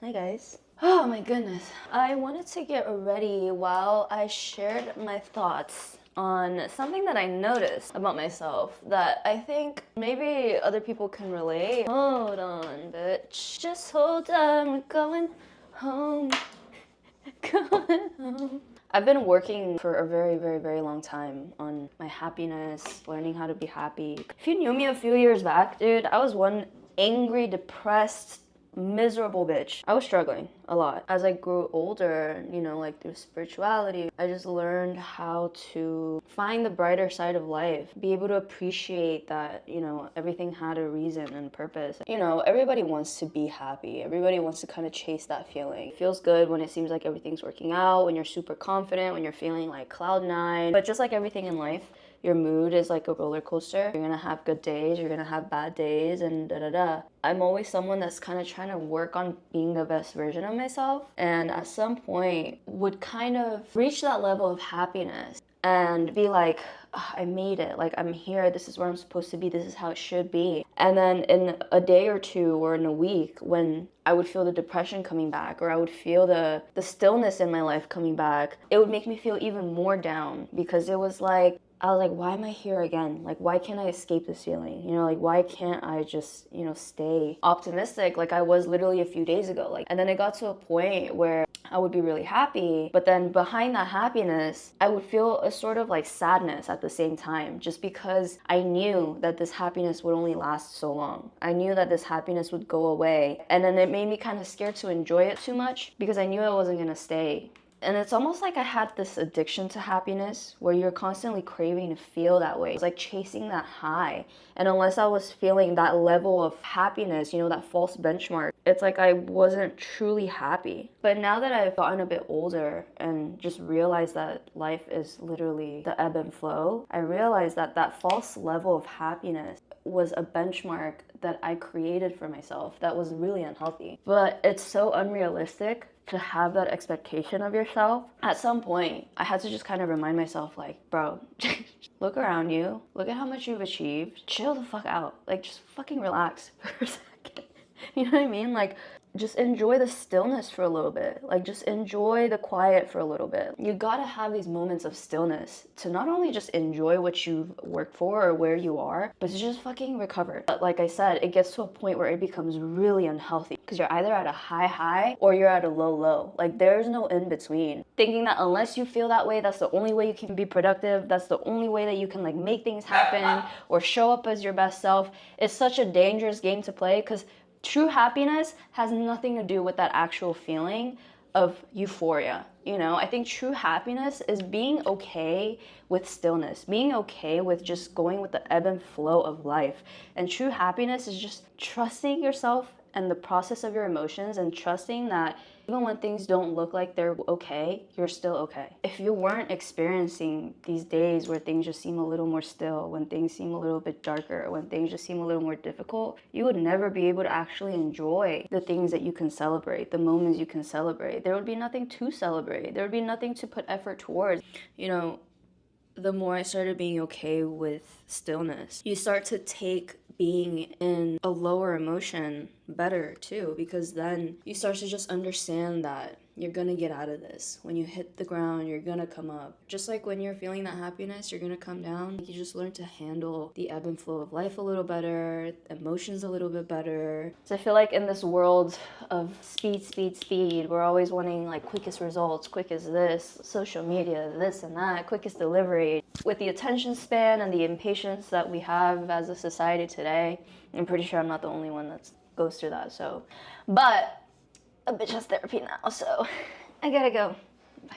Hi guys. Oh my goodness. I wanted to get ready while I shared my thoughts on something that I noticed about myself that I think maybe other people can relate. Hold on, bitch. Just hold on, we're going home. Going home. I've been working for a very long time on my happiness, learning how to be happy. If you knew me a few years back, dude, I was one angry, depressed, miserable bitch. I was struggling a lot. As I grew older, you know, like through spirituality, I just learned how to find the brighter side of life, be able to appreciate that, you know, everything had a reason and purpose. You know, everybody wants to be happy. Everybody wants to kind of chase that feeling. It feels good when it seems like everything's working out, when you're super confident, when you're feeling like cloud nine. But just like everything in life, your mood is like a roller coaster. You're gonna have good days, you're gonna have bad days, and da-da-da. I'm always someone that's kind of trying to work on being the best version of myself, and at some point would kind of reach that level of happiness and be like, I made it, like I'm here, this is where I'm supposed to be, this is how it should be. And then in a day or two or in a week, when I would feel the depression coming back, or I would feel the stillness in my life coming back, it would make me feel even more down, because it was like, I was like, why am I here again? Like, why can't I escape this feeling? You know, like, why can't I just, you know, stay optimistic like I was literally a few days ago? Like, and then it got to a point where I would be really happy, but then behind that happiness, I would feel a sort of like sadness at the same time, just because I knew that this happiness would only last so long. I knew that this happiness would go away. And then it made me kind of scared to enjoy it too much, because I knew it wasn't gonna stay. And it's almost like I had this addiction to happiness where you're constantly craving to feel that way. It's like chasing that high. And unless I was feeling that level of happiness, you know, that false benchmark, it's like I wasn't truly happy. But now that I've gotten a bit older and just realized that life is literally the ebb and flow, I realized that that false level of happiness was a benchmark that I created for myself that was really unhealthy. But it's so unrealistic to have that expectation of yourself. At some point, I had to just kind of remind myself, like, bro, look around you, look at how much you've achieved, chill the fuck out, like, just fucking relax for a second. You know what I mean? Like, just enjoy the stillness for a little bit. Like, just enjoy the quiet for a little bit. You gotta have these moments of stillness to not only just enjoy what you've worked for or where you are, but to just fucking recover. But like I said, it gets to a point where it becomes really unhealthy, because you're either at a high or you're at a low. Like, there's no in between. Thinking that unless you feel that way, that's the only way you can be productive, that's the only way that you can like make things happen or show up as your best self, is such a dangerous game to play, because true happiness has nothing to do with that actual feeling of euphoria. You know, I think true happiness is being okay with stillness, being okay with just going with the ebb and flow of life. And true happiness is just trusting yourself and the process of your emotions, and trusting that even when things don't look like they're okay, you're still okay. If you weren't experiencing these days where things just seem a little more still, when things seem a little bit darker, when things just seem a little more difficult, you would never be able to actually enjoy the things that you can celebrate, the moments you can celebrate. There would be nothing to celebrate. There would be nothing to put effort towards. You know, the more I started being okay with stillness, you start to take being in a lower emotion better too, because then you start to just understand that you're gonna get out of this. When you hit the ground, you're gonna come up. Just like when you're feeling that happiness, you're gonna come down. You just learn to handle the ebb and flow of life a little better, emotions a little bit better. So I feel like in this world of speed, we're always wanting like quickest results, quick as this, social media, this and that, quickest delivery. With the attention span and the impatience that we have as a society today, I'm pretty sure I'm not the only one that goes through that. So, but a bitch has therapy now, so I gotta go. Bye.